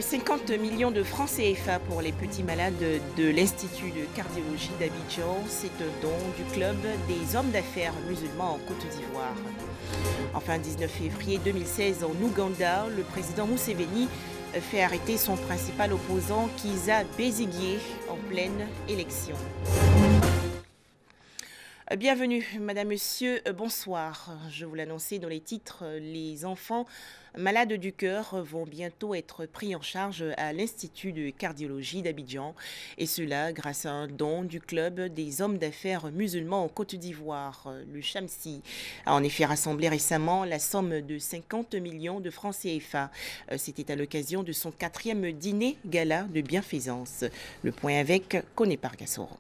50 millions de francs CFA pour les petits malades de l'Institut de cardiologie d'Abidjan. C'est un don du club des hommes d'affaires musulmans en Côte d'Ivoire. Enfin, 19 février 2016, en Ouganda, le président Museveni fait arrêter son principal opposant, Kizza Besigye, en pleine élection. Bienvenue, madame, monsieur, bonsoir. Je vous l'annonçais dans les titres, les enfants malades du cœur vont bientôt être pris en charge à l'Institut de cardiologie d'Abidjan. Et cela grâce à un don du club des hommes d'affaires musulmans en Côte d'Ivoire. Le Chamsi a en effet rassemblé récemment la somme de 50 millions de francs CFA. C'était à l'occasion de son 4e dîner gala de bienfaisance. Le point avec Koné Pargassoro.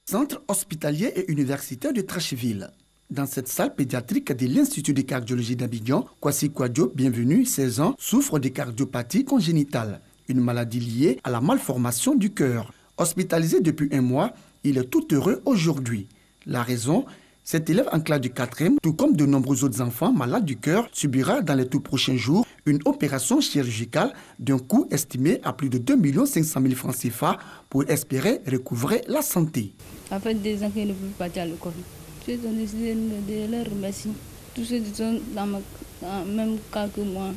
Centre hospitalier et universitaire de Trasheville. Dans cette salle pédiatrique de l'Institut de cardiologie d'Abidjan, Kwasi Kwadjo, bienvenu, 16 ans, souffre de cardiopathie congénitale, une maladie liée à la malformation du cœur. Hospitalisé depuis 1 mois, il est tout heureux aujourd'hui. La raison, cet élève en classe du 4e, tout comme de nombreux autres enfants malades du cœur, subira dans les tout prochains jours une opération chirurgicale d'un coût estimé à plus de 2 500 000 francs CFA pour espérer recouvrer la santé. Ça fait 2 ans qu'ils ne peuvent pas partir à l'école. Je suis décidé de leur remercier. Tous ceux qui sont dans le même cas que moi,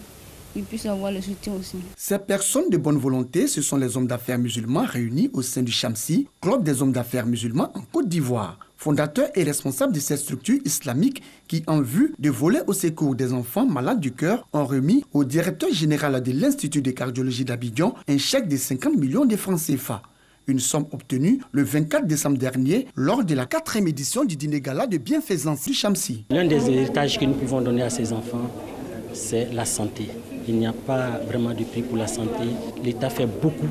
ils puissent avoir le soutien aussi. Ces personnes de bonne volonté, ce sont les hommes d'affaires musulmans réunis au sein du Chamsi, club des hommes d'affaires musulmans en Côte d'Ivoire. Fondateur et responsable de cette structure islamique qui, en vue de voler au secours des enfants malades du cœur, ont remis au directeur général de l'Institut de cardiologie d'Abidjan un chèque de 50 millions de francs CFA. Une somme obtenue le 24 décembre dernier lors de la 4e édition du dîner gala de bienfaisance du Chamsi. L'un des héritages que nous pouvons donner à ces enfants, c'est la santé. Il n'y a pas vraiment de prix pour la santé. L'État fait beaucoup.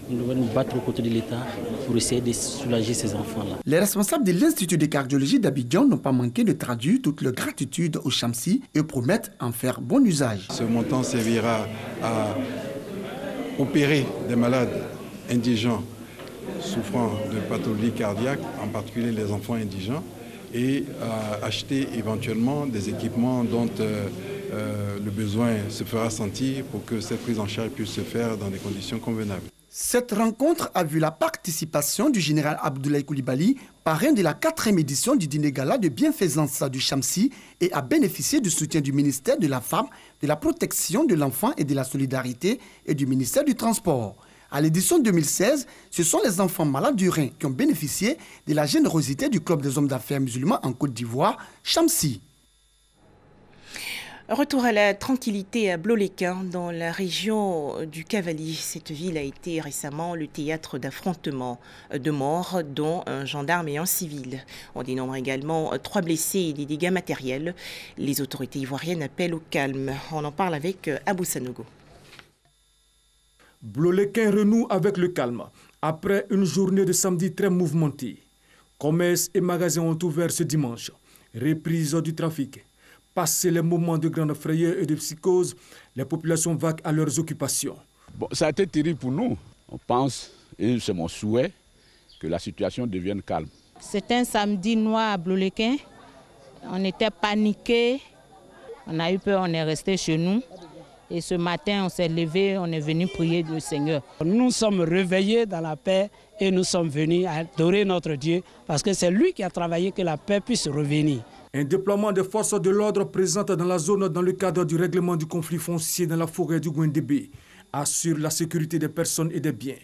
Nous devons nous battre aux côtés de l'État pour essayer de soulager ces enfants-là. Les responsables de l'Institut de cardiologie d'Abidjan n'ont pas manqué de traduire toute leur gratitude au Chamsi et promettent en faire bon usage. Ce montant servira à opérer des malades indigents souffrant de pathologies cardiaques, en particulier les enfants indigents, et à acheter éventuellement des équipements dont le besoin se fera sentir pour que cette prise en charge puisse se faire dans des conditions convenables. Cette rencontre a vu la participation du général Abdoulaye Coulibaly, parrain de la 4e édition du dîner gala de bienfaisance du Chamsi, et a bénéficié du soutien du ministère de la Femme, de la Protection de l'Enfant et de la Solidarité et du ministère du Transport. À l'édition 2016, ce sont les enfants malades du rein qui ont bénéficié de la générosité du club des hommes d'affaires musulmans en Côte d'Ivoire, Chamsi. Retour à la tranquillité à Bloléquin, dans la région du Cavali. Cette ville a été récemment le théâtre d'affrontements de morts, dont un gendarme et un civil. On dénombre également 3 blessés et des dégâts matériels. Les autorités ivoiriennes appellent au calme. On en parle avec Abou Sanogo. Bloléquin renoue avec le calme après une journée de samedi très mouvementée. Commerces et magasins ont ouvert ce dimanche. Reprise du trafic. Passé les moments de grande frayeur et de psychose, les populations vaquent à leurs occupations. Bon, ça a été terrible pour nous. On pense, et c'est mon souhait, que la situation devienne calme. C'est un samedi noir à Bloléquin. On était paniqués. On a eu peur, on est resté chez nous. Et ce matin, on s'est levé, on est venu prier le Seigneur. Nous sommes réveillés dans la paix et nous sommes venus adorer notre Dieu parce que c'est lui qui a travaillé que la paix puisse revenir. Un déploiement des forces de l'ordre présentes dans la zone dans le cadre du règlement du conflit foncier dans la forêt du Gwendébé assure la sécurité des personnes et des biens.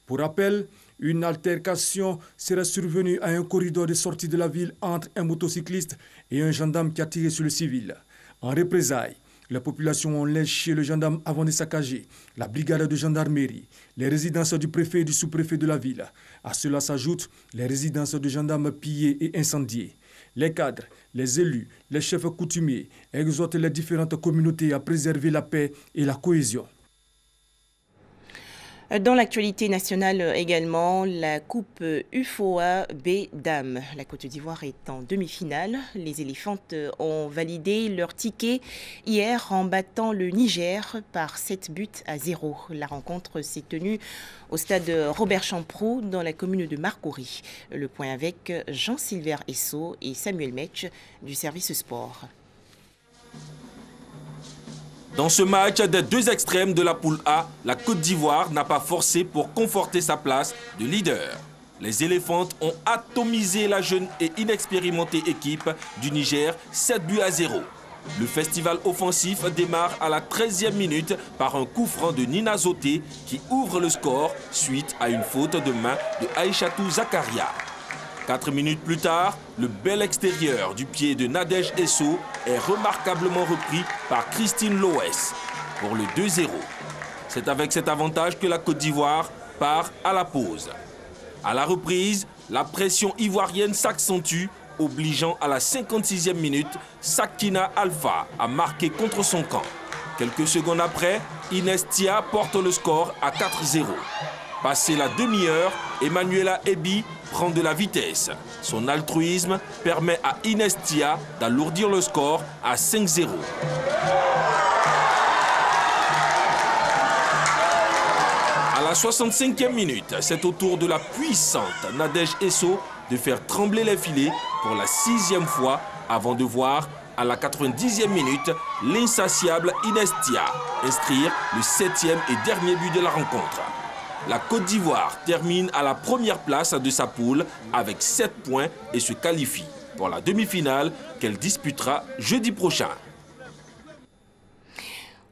Pour rappel, une altercation serait survenue à un corridor de sortie de la ville entre un motocycliste et un gendarme qui a tiré sur le civil. En représailles, les populations ont lynché le gendarme avant de saccager la brigade de gendarmerie, les résidences du préfet et du sous-préfet de la ville. À cela s'ajoutent les résidences de gendarmes pillées et incendiées. Les cadres, les élus, les chefs coutumiers exhortent les différentes communautés à préserver la paix et la cohésion. Dans l'actualité nationale également, la Coupe UFOA B Dames. La Côte d'Ivoire est en demi-finale. Les éléphantes ont validé leur ticket hier en battant le Niger par 7-0. La rencontre s'est tenue au stade Robert Champroux dans la commune de Marcory. Le point avec Jean-Sylvain Esso et Samuel Metch du service sport. Dans ce match des deux extrêmes de la poule A, la Côte d'Ivoire n'a pas forcé pour conforter sa place de leader. Les Éléphantes ont atomisé la jeune et inexpérimentée équipe du Niger 7-0. Le festival offensif démarre à la 13e minute par un coup franc de Nina Zoté qui ouvre le score suite à une faute de main de Aïchatou Zakaria. 4 minutes plus tard, le bel extérieur du pied de Nadège Esso est remarquablement repris par Christine Loès pour le 2-0. C'est avec cet avantage que la Côte d'Ivoire part à la pause. À la reprise, la pression ivoirienne s'accentue, obligeant à la 56e minute Sakina Alpha à marquer contre son camp. Quelques secondes après, Inestia porte le score à 4-0. Passé la demi-heure, Emmanuela Ebi prend de la vitesse. Son altruisme permet à Inestia d'alourdir le score à 5-0. À la 65e minute, c'est au tour de la puissante Nadège Esso de faire trembler les filets pour la 6e fois avant de voir à la 90e minute l'insatiable Inestia inscrire le 7e et dernier but de la rencontre. La Côte d'Ivoire termine à la première place de sa poule avec 7 points et se qualifie pour la demi-finale qu'elle disputera jeudi prochain.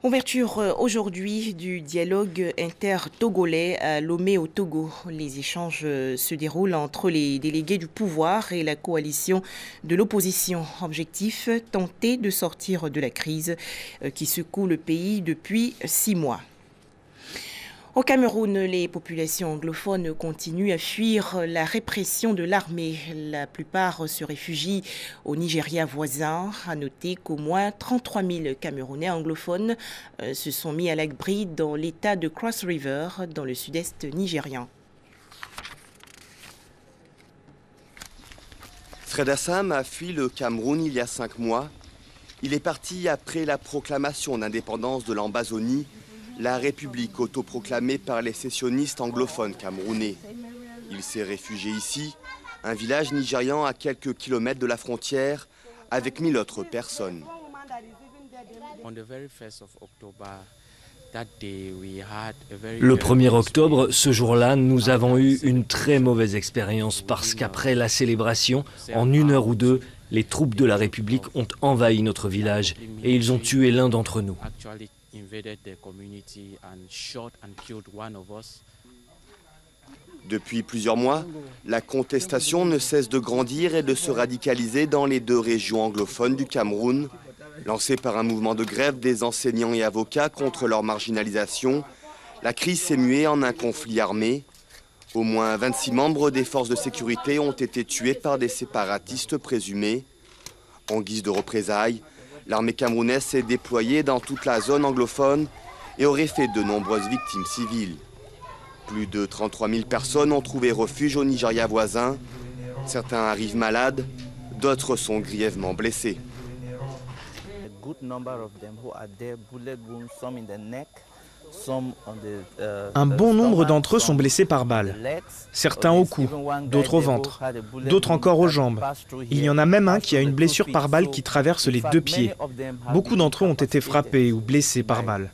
Ouverture aujourd'hui du dialogue inter-togolais à Lomé au Togo. Les échanges se déroulent entre les délégués du pouvoir et la coalition de l'opposition. Objectif, tenter de sortir de la crise qui secoue le pays depuis 6 mois. Au Cameroun, les populations anglophones continuent à fuir la répression de l'armée. La plupart se réfugient au Nigeria voisin. À noter qu'au moins 33 000 Camerounais anglophones se sont mis à l'abri dans l'état de Cross River, dans le sud-est nigérian. Fred Assam a fui le Cameroun il y a 5 mois. Il est parti après la proclamation d'indépendance de l'Ambazonie, la république autoproclamée par les sécessionnistes anglophones camerounais. Il s'est réfugié ici, un village nigérian à quelques kilomètres de la frontière, avec 1000 autres personnes. Le 1er octobre, ce jour-là, nous avons eu une très mauvaise expérience parce qu'après la célébration, en 1 heure ou 2, les troupes de la République ont envahi notre village et ils ont tué l'un d'entre nous. Depuis plusieurs mois, la contestation ne cesse de grandir et de se radicaliser dans les 2 régions anglophones du Cameroun. Lancée par un mouvement de grève des enseignants et avocats contre leur marginalisation, la crise s'est muée en un conflit armé. Au moins 26 membres des forces de sécurité ont été tués par des séparatistes présumés. En guise de représailles, l'armée camerounaise s'est déployée dans toute la zone anglophone et aurait fait de nombreuses victimes civiles. Plus de 33 000 personnes ont trouvé refuge au Nigeria voisin. Certains arrivent malades, d'autres sont grièvement blessés. Un bon nombre d'entre eux sont blessés par balle. Certains au cou, d'autres au ventre, d'autres encore aux jambes. Il y en a même un qui a une blessure par balle qui traverse les 2 pieds. Beaucoup d'entre eux ont été frappés ou blessés par balle.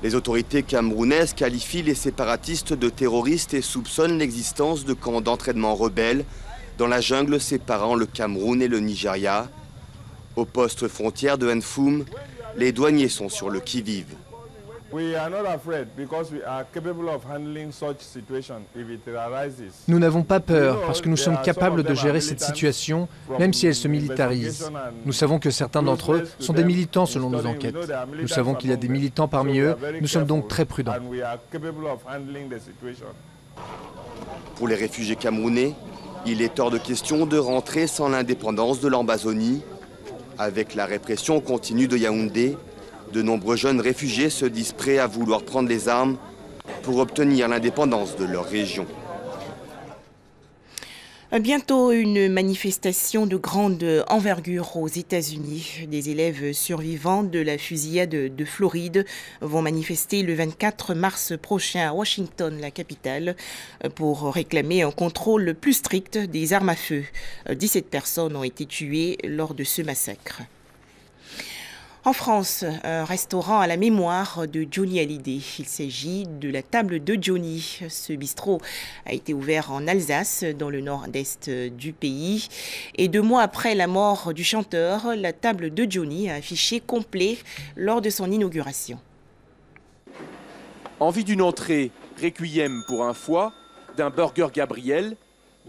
Les autorités camerounaises qualifient les séparatistes de terroristes et soupçonnent l'existence de camps d'entraînement rebelles dans la jungle séparant le Cameroun et le Nigeria. Au poste frontière de Nfoum, les douaniers sont sur le qui-vive. Nous n'avons pas peur parce que nous sommes capables de gérer cette situation, même si elle se militarise. Nous savons que certains d'entre eux sont des militants selon nos enquêtes. Nous savons qu'il y a des militants parmi eux. Nous sommes donc très prudents. Pour les réfugiés camerounais, il est hors de question de rentrer sans l'indépendance de l'Ambazonie. Avec la répression continue de Yaoundé, de nombreux jeunes réfugiés se disent prêts à vouloir prendre les armes pour obtenir l'indépendance de leur région. Bientôt, une manifestation de grande envergure aux États-Unis. Des élèves survivants de la fusillade de Floride vont manifester le 24 mars prochain à Washington, la capitale, pour réclamer un contrôle plus strict des armes à feu. 17 personnes ont été tuées lors de ce massacre. En France, un restaurant à la mémoire de Johnny Hallyday. Il s'agit de la table de Johnny. Ce bistrot a été ouvert en Alsace, dans le nord-est du pays. Et 2 mois après la mort du chanteur, la table de Johnny a affiché complet lors de son inauguration. Envie d'une entrée, requiem pour un foie, d'un burger Gabriel.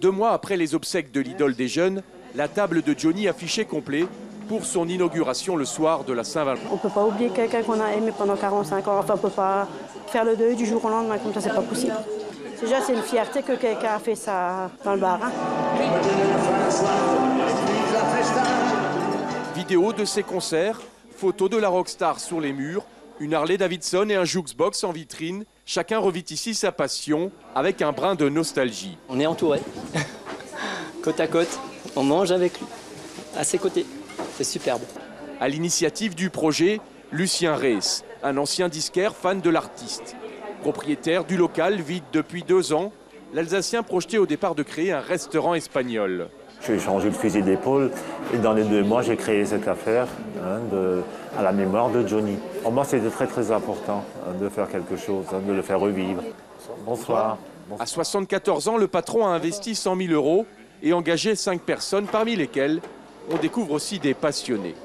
2 mois après les obsèques de l'idole des jeunes, la table de Johnny affichée complet pour son inauguration le soir de la Saint-Valentin. On ne peut pas oublier quelqu'un qu'on a aimé pendant 45 ans. Enfin, on ne peut pas faire le deuil du jour au lendemain, comme ça, c'est pas possible. Déjà, c'est une fierté que quelqu'un a fait ça dans le bar. Hein. Vidéo de ses concerts, photos de la rockstar sur les murs, une Harley Davidson et un jukebox en vitrine. Chacun revit ici sa passion avec un brin de nostalgie. On est entouré, côte à côte, on mange avec lui, à ses côtés. C'est superbe. À l'initiative du projet, Lucien Rees, un ancien disquaire fan de l'artiste. Propriétaire du local vide depuis 2 ans, l'Alsacien projetait au départ de créer un restaurant espagnol. J'ai changé de fusil d'épaule et dans les 2 mois, j'ai créé cette affaire à la mémoire de Johnny. Pour moi, c'était très important de faire quelque chose, de le faire revivre. Bonsoir. À 74 ans, le patron a investi 100 000 € et engagé 5 personnes, parmi lesquelles on découvre aussi des passionnés.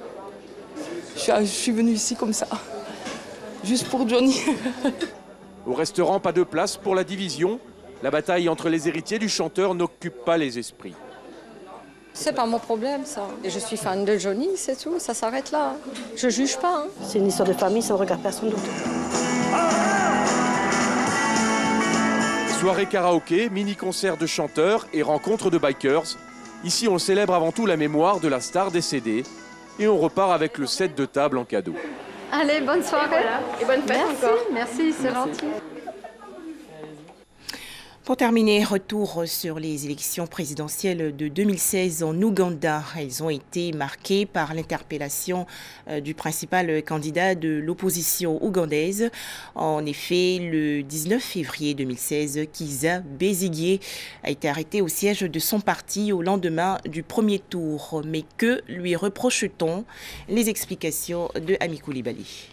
Je suis venue ici comme ça, juste pour Johnny. Au restaurant, pas de place pour la division. La bataille entre les héritiers du chanteur n'occupe pas les esprits. C'est pas mon problème, ça. Et je suis fan de Johnny, c'est tout, ça s'arrête là. Je juge pas. Hein. C'est une histoire de famille, ça ne regarde personne d'autre. Soirée karaoké, mini-concert de chanteurs et rencontre de bikers. Ici, on célèbre avant tout la mémoire de la star décédée et on repart avec le set de table en cadeau. Allez, bonne soirée. Et bonne fête encore. Merci, c'est gentil. Pour terminer, retour sur les élections présidentielles de 2016 en Ouganda. Elles ont été marquées par l'interpellation du principal candidat de l'opposition ougandaise. En effet, le 19 février 2016, Kizza Besigye a été arrêté au siège de son parti au lendemain du premier tour. Mais que lui reproche-t-on? Les explications de Ami Koulibaly.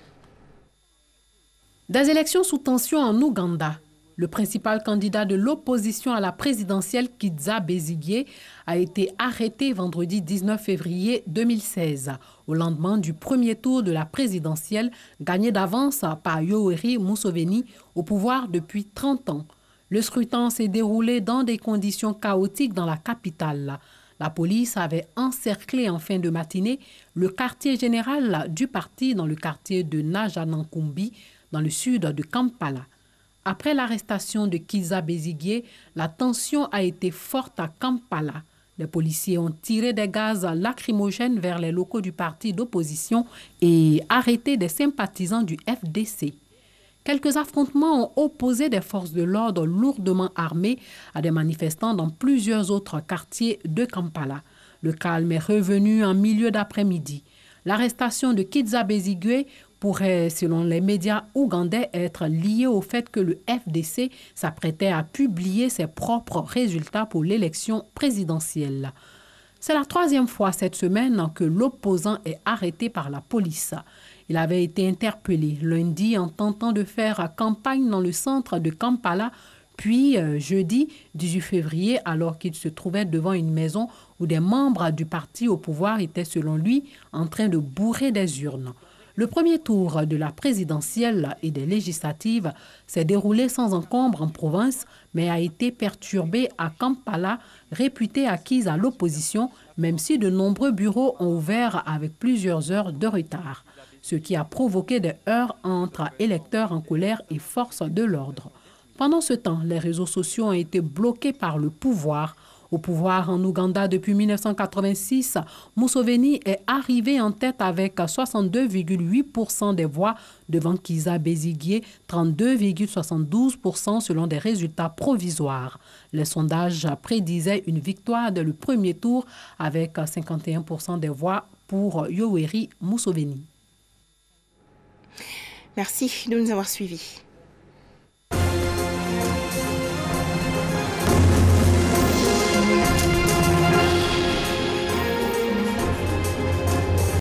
Des élections sous tension en Ouganda. Le principal candidat de l'opposition à la présidentielle, Kizza Besigye, a été arrêté vendredi 19 février 2016, au lendemain du premier tour de la présidentielle, gagné d'avance par Yoweri Museveni, au pouvoir depuis 30 ans. Le scrutin s'est déroulé dans des conditions chaotiques dans la capitale. La police avait encerclé en fin de matinée le quartier général du parti dans le quartier de Najanankumbi, dans le sud de Kampala. Après l'arrestation de Kizza Besigye, la tension a été forte à Kampala. Les policiers ont tiré des gaz lacrymogènes vers les locaux du parti d'opposition et arrêté des sympathisants du FDC. Quelques affrontements ont opposé des forces de l'ordre lourdement armées à des manifestants dans plusieurs autres quartiers de Kampala. Le calme est revenu en milieu d'après-midi. L'arrestation de Kizza Besigye pourrait, selon les médias ougandais, être lié au fait que le FDC s'apprêtait à publier ses propres résultats pour l'élection présidentielle. C'est la 3e fois cette semaine que l'opposant est arrêté par la police. Il avait été interpellé lundi en tentant de faire campagne dans le centre de Kampala, puis jeudi 18 février, alors qu'il se trouvait devant une maison où des membres du parti au pouvoir étaient, selon lui, en train de bourrer des urnes. Le premier tour de la présidentielle et des législatives s'est déroulé sans encombre en province, mais a été perturbé à Kampala, réputé acquise à l'opposition, même si de nombreux bureaux ont ouvert avec plusieurs heures de retard, ce qui a provoqué des heurts entre électeurs en colère et forces de l'ordre. Pendant ce temps, les réseaux sociaux ont été bloqués par le pouvoir Au pouvoir en Ouganda depuis 1986, Museveni est arrivé en tête avec 62,8% des voix devant Kizza Besigye, 32,72% selon des résultats provisoires. Les sondages prédisaient une victoire dès le premier tour avec 51% des voix pour Yoweri Museveni. Merci de nous avoir suivis.